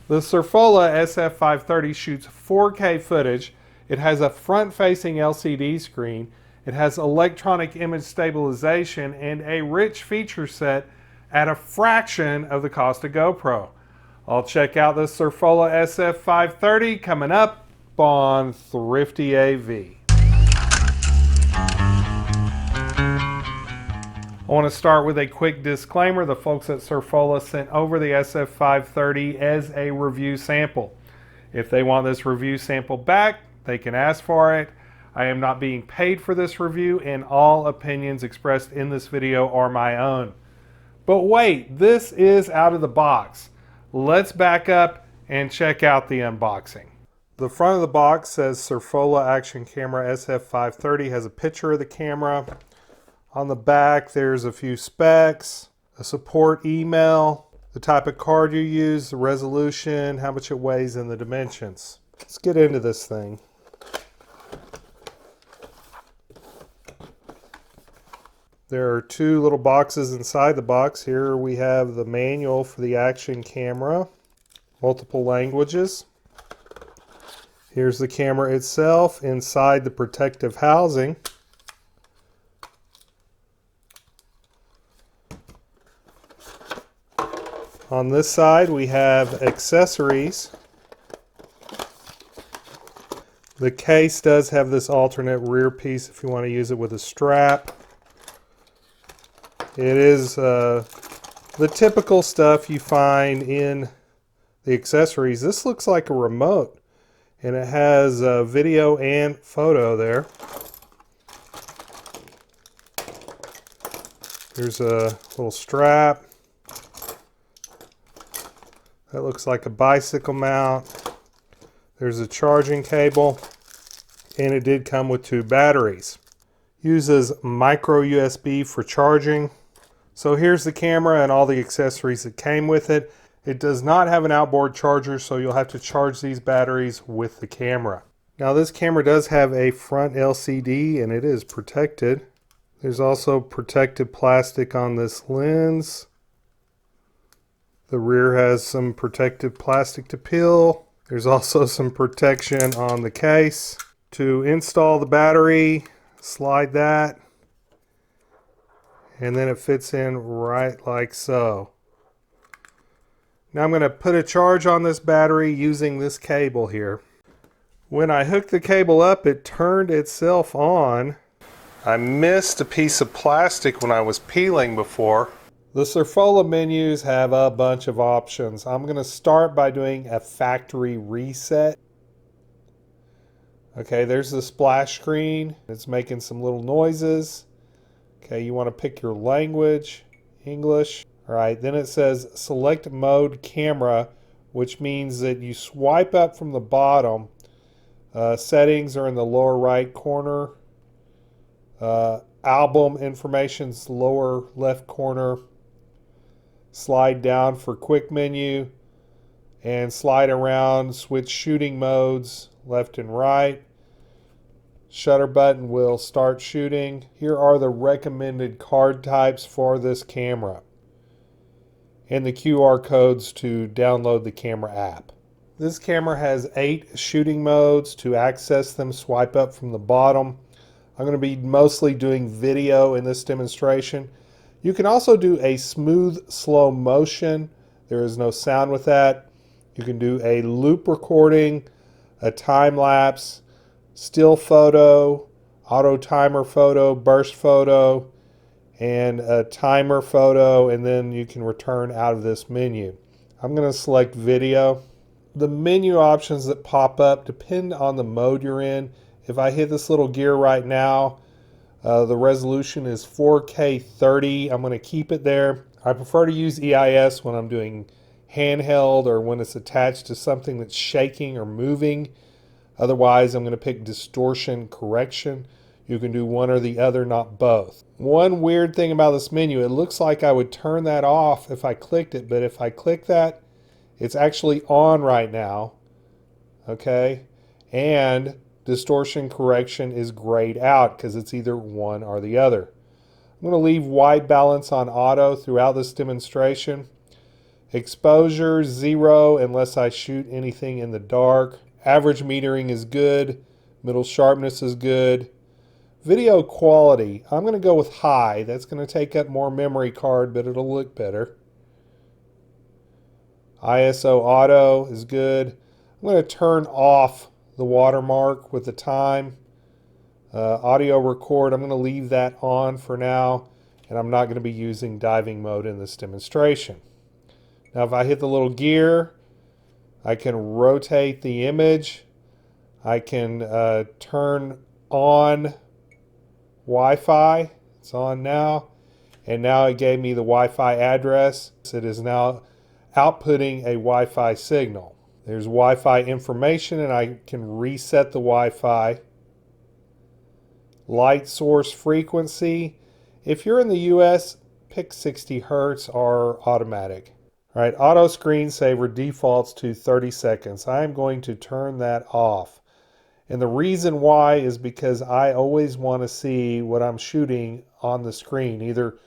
The Surfola SF530 shoots 4K footage. It has a front-facing LCD screen. It has electronic image stabilization and a rich feature set at a fraction of the cost of GoPro. I'll check out the Surfola SF530 coming up on ThriftyAV. I want to start with a quick disclaimer. The folks at Surfola sent over the SF530 as a review sample. If they want this review sample back, they can ask for it. I am not being paid for this review, and all opinions expressed in this video are my own. But wait, this is out of the box. Let's back up and check out the unboxing. The front of the box says Surfola Action Camera SF530, has a picture of the camera. On the back, there's a few specs, a support email, the type of card you use, the resolution, how much it weighs, and the dimensions. Let's get into this thing. There are two little boxes inside the box. Here we have the manual for the action camera, multiple languages. Here's the camera itself inside the protective housing. On this side we have accessories. The case does have this alternate rear piece if you want to use it with a strap. It is the typical stuff you find in the accessories. This looks like a remote, and it has video and photo there. There's a little strap. That looks like a bicycle mount. There's a charging cable, and it did come with two batteries. Uses micro USB for charging. So here's the camera and all the accessories that came with it. It does not have an outboard charger, so you'll have to charge these batteries with the camera. Now this camera does have a front LCD, and it is protected. There's also protected plastic on this lens. The rear has some protective plastic to peel. There's also some protection on the case. To install the battery, slide that, and then it fits in right like so. Now I'm going to put a charge on this battery using this cable here. When I hooked the cable up, it turned itself on. I missed a piece of plastic when I was peeling before. The Surfola menus have a bunch of options. I'm going to start by doing a factory reset. Okay, there's the splash screen. It's making some little noises. Okay, you want to pick your language, English. All right, then it says select mode camera, which means that you swipe up from the bottom. Settings are in the lower right corner. Album information's lower left corner. Slide down for quick menu, and slide around, switch shooting modes left and right. Shutter button will start shooting. Here are the recommended card types for this camera, and the QR codes to download the camera app. This camera has 8 shooting modes. To access them, swipe up from the bottom. I'm going to be mostly doing video in this demonstration. You can also do a smooth slow motion. There is no sound with that. You can do a loop recording, a time lapse, still photo, auto timer photo, burst photo, and a timer photo, and then you can return out of this menu. I'm going to select video. The menu options that pop up depend on the mode you're in. If I hit this little gear right now, the resolution is 4K 30. I'm going to keep it there. I prefer to use EIS when I'm doing handheld or when it's attached to something that's shaking or moving. Otherwise, I'm going to pick distortion correction. You can do one or the other, not both. One weird thing about this menu, it looks like I would turn that off if I clicked it, but if I click that, it's actually on right now. Okay? And distortion correction is grayed out because it's either one or the other. I'm going to leave white balance on auto throughout this demonstration. Exposure 0 unless I shoot anything in the dark. Average metering is good. Middle sharpness is good. Video quality, I'm going to go with high. That's going to take up more memory card, but it'll look better. ISO auto is good. I'm going to turn off the watermark with the time. Audio record, I'm going to leave that on for now, and I'm not going to be using diving mode in this demonstration. Now if I hit the little gear, I can rotate the image. I can turn on Wi-Fi. It's on now. And now it gave me the Wi-Fi address. It is now outputting a Wi-Fi signal. There's Wi-Fi information, and I can reset the Wi-Fi. Light source frequency. If you're in the US, pick 60 Hertz or automatic. All right, auto screensaver defaults to 30 seconds. I am going to turn that off. And the reason why is because I always want to see what I'm shooting on the screen, either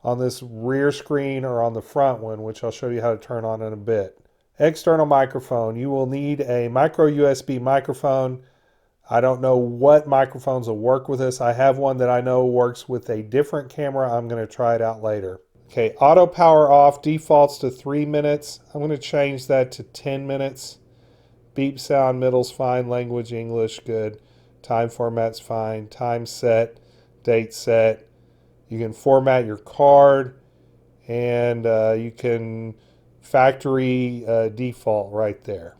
on this rear screen or on the front one, which I'll show you how to turn on in a bit. External microphone. You will need a micro USB microphone. I don't know what microphones will work with this. I have one that I know works with a different camera. I'm going to try it out later. Okay, auto power off defaults to 3 minutes. I'm going to change that to 10 minutes. Beep sound, middle's fine, language, English, good. Time format's fine. Time set, date set. You can format your card, and you can factory default right there.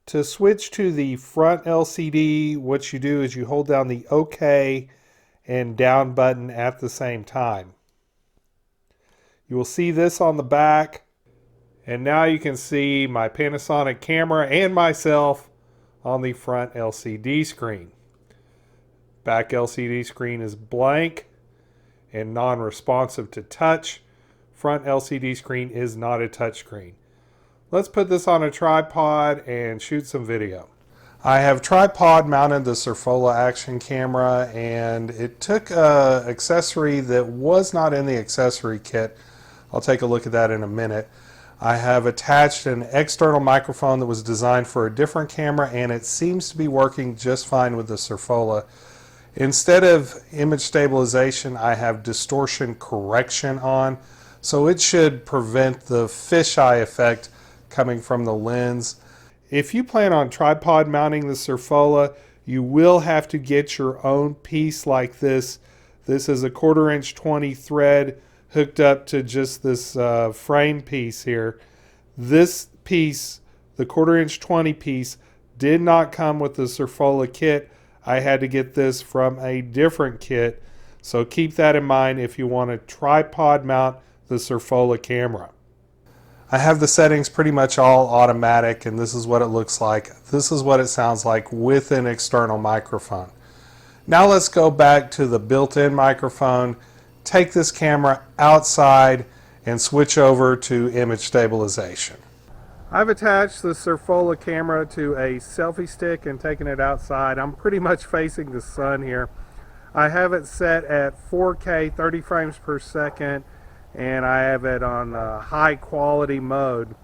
To switch to the front LCD, what you do is you hold down the OK and down button at the same time. You will see this on the back, and now you can see my Panasonic camera and myself on the front LCD screen. Back LCD screen is blank and non-responsive to touch. Front LCD screen is not a touch screen. Let's put this on a tripod and shoot some video. I have tripod mounted the Surfola action camera, and it took an accessory that was not in the accessory kit. I'll take a look at that in a minute. I have attached an external microphone that was designed for a different camera, and it seems to be working just fine with the Surfola. Instead of image stabilization, I have distortion correction on, so it should prevent the fisheye effect coming from the lens. If you plan on tripod mounting the Surfola, you will have to get your own piece like this. This is a 1/4 inch 20 thread hooked up to just this frame piece here. This piece, the 1/4 inch 20 piece, did not come with the Surfola kit. I had to get this from a different kit, so keep that in mind if you want to tripod mount the Surfola camera. I have the settings pretty much all automatic, and this is what it looks like. This is what it sounds like with an external microphone. Now let's go back to the built-in microphone, take this camera outside, and switch over to image stabilization. I've attached the Surfola camera to a selfie stick and taken it outside. I'm pretty much facing the sun here. I have it set at 4K 30 frames per second, and I have it on high quality mode.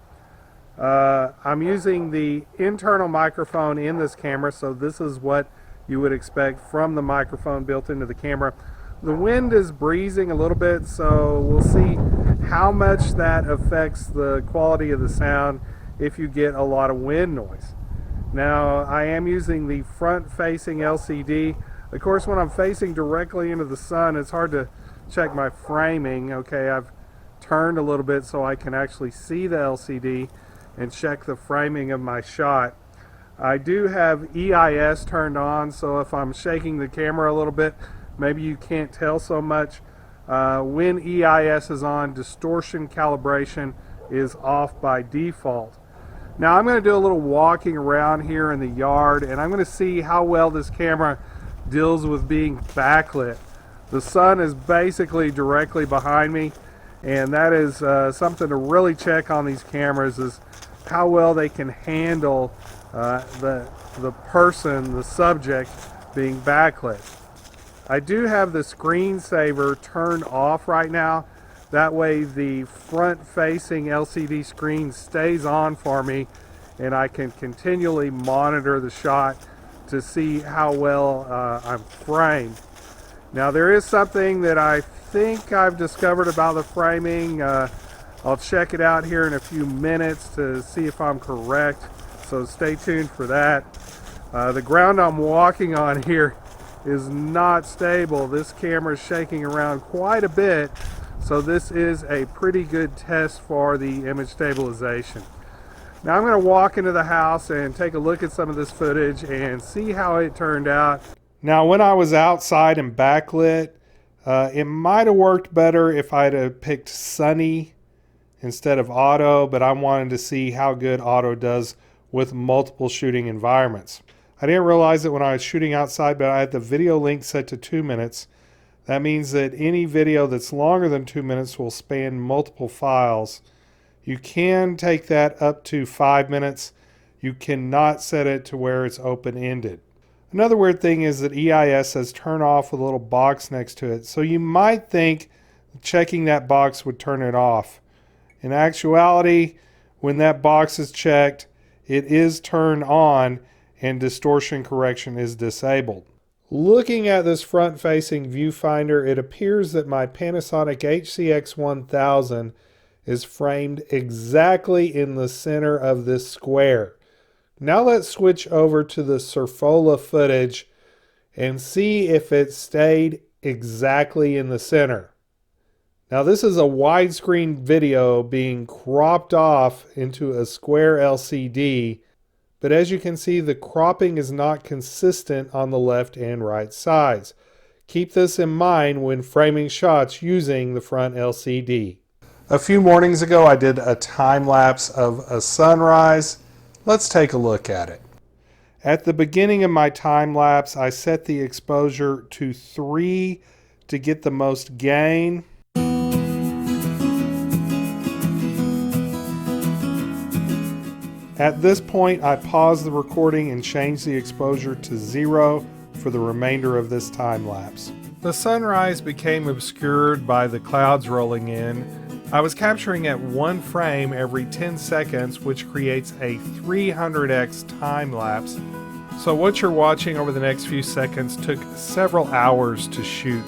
I'm using the internal microphone in this camera, so this is what you would expect from the microphone built into the camera. The wind is breezing a little bit, so we'll see how much that affects the quality of the sound if you get a lot of wind noise. Now, I am using the front-facing LCD. Of course, when I'm facing directly into the sun, it's hard to check my framing. Okay, I've turned a little bit so I can actually see the LCD and check the framing of my shot. I do have EIS turned on, so if I'm shaking the camera a little bit, maybe you can't tell so much. When EIS is on, distortion calibration is off by default. Now I'm going to do a little walking around here in the yard, and I'm going to see how well this camera deals with being backlit. The sun is basically directly behind me, and that is something to really check on these cameras, is how well they can handle the person, the subject, being backlit. I do have the screensaver turned off right now. That way the front-facing LCD screen stays on for me, and I can continually monitor the shot to see how well I'm framed. Now there is something that I think I've discovered about the framing. I'll check it out here in a few minutes to see if I'm correct, so stay tuned for that. The ground I'm walking on here is not stable. This camera is shaking around quite a bit, so this is a pretty good test for the image stabilization. Now I'm going to walk into the house and take a look at some of this footage and see how it turned out. Now when I was outside and backlit, it might have worked better if I'd have picked sunny instead of auto, but I wanted to see how good auto does with multiple shooting environments. I didn't realize it when I was shooting outside, but I had the video length set to 2 minutes. That means that any video that's longer than 2 minutes will span multiple files. You can take that up to 5 minutes. You cannot set it to where it's open-ended. Another weird thing is that EIS says turn off with a little box next to it. So you might think checking that box would turn it off. In actuality, when that box is checked, it is turned on and distortion correction is disabled. Looking at this front-facing viewfinder, it appears that my Panasonic HCX1000 is framed exactly in the center of this square. Now let's switch over to the Surfola footage and see if it stayed exactly in the center. Now this is a widescreen video being cropped off into a square LCD, but as you can see, the cropping is not consistent on the left and right sides. Keep this in mind when framing shots using the front LCD. A few mornings ago I did a time lapse of a sunrise. Let's take a look at it. At the beginning of my time lapse, I set the exposure to 3 to get the most gain. At this point, I paused the recording and changed the exposure to 0 for the remainder of this time lapse. The sunrise became obscured by the clouds rolling in. I was capturing at 1 frame every 10 seconds, which creates a 300x time lapse. So what you're watching over the next few seconds took several hours to shoot.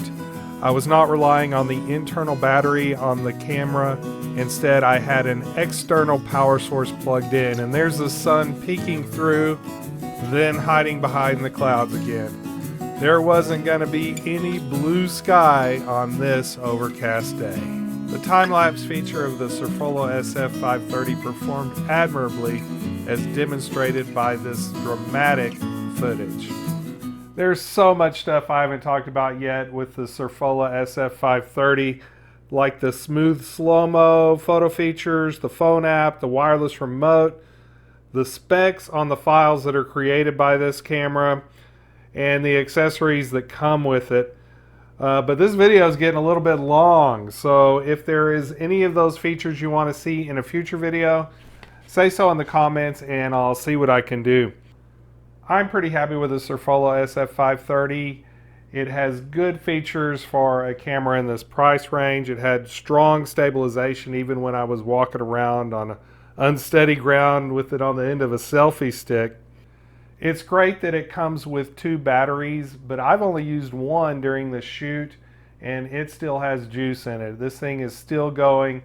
I was not relying on the internal battery on the camera. Instead, I had an external power source plugged in, and there's the sun peeking through, then hiding behind the clouds again. There wasn't going to be any blue sky on this overcast day. The time-lapse feature of the Surfola SF530 performed admirably, as demonstrated by this dramatic footage. There's so much stuff I haven't talked about yet with the Surfola SF530, like the smooth slow-mo photo features, the phone app, the wireless remote, the specs on the files that are created by this camera, and the accessories that come with it. But this video is getting a little bit long, so if there is any of those features you want to see in a future video, say so in the comments and I'll see what I can do. I'm pretty happy with the Surfola SF530. It has good features for a camera in this price range. It had strong stabilization even when I was walking around on unsteady ground with it on the end of a selfie stick. It's great that it comes with 2 batteries, but I've only used 1 during the shoot and it still has juice in it. This thing is still going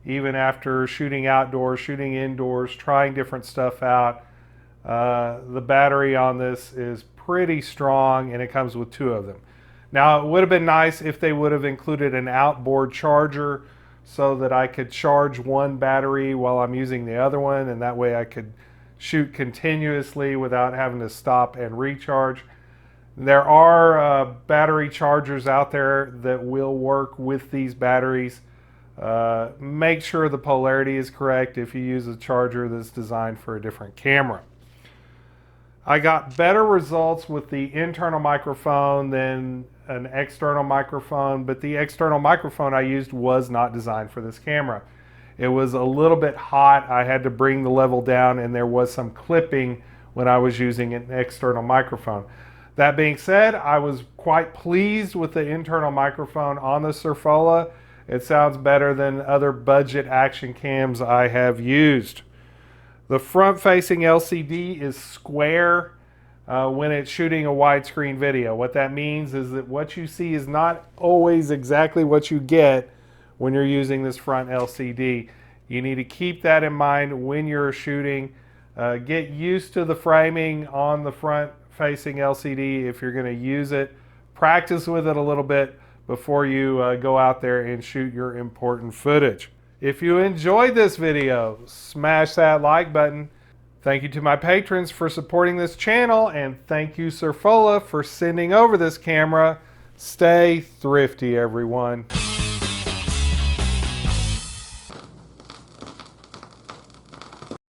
even after shooting outdoors, shooting indoors, trying different stuff out. The battery on this is pretty strong and it comes with 2 of them. Now it would have been nice if they would have included an outboard charger so that I could charge 1 battery while I'm using the other one, and that way I could shoot continuously without having to stop and recharge. There are battery chargers out there that will work with these batteries. Make sure the polarity is correct if you use a charger that's designed for a different camera. I got better results with the internal microphone than an external microphone, but the external microphone I used was not designed for this camera. It was a little bit hot. I had to bring the level down and there was some clipping when I was using an external microphone. That being said, I was quite pleased with the internal microphone on the Surfola. It sounds better than other budget action cams I have used. The front-facing LCD is square when it's shooting a widescreen video. What that means is that what you see is not always exactly what you get when you're using this front LCD. You need to keep that in mind when you're shooting. Get used to the framing on the front-facing LCD if you're going to use it. Practice with it a little bit before you go out there and shoot your important footage. If you enjoyed this video, smash that like button. Thank you to my patrons for supporting this channel, and thank you Surfola for sending over this camera. Stay thrifty, everyone.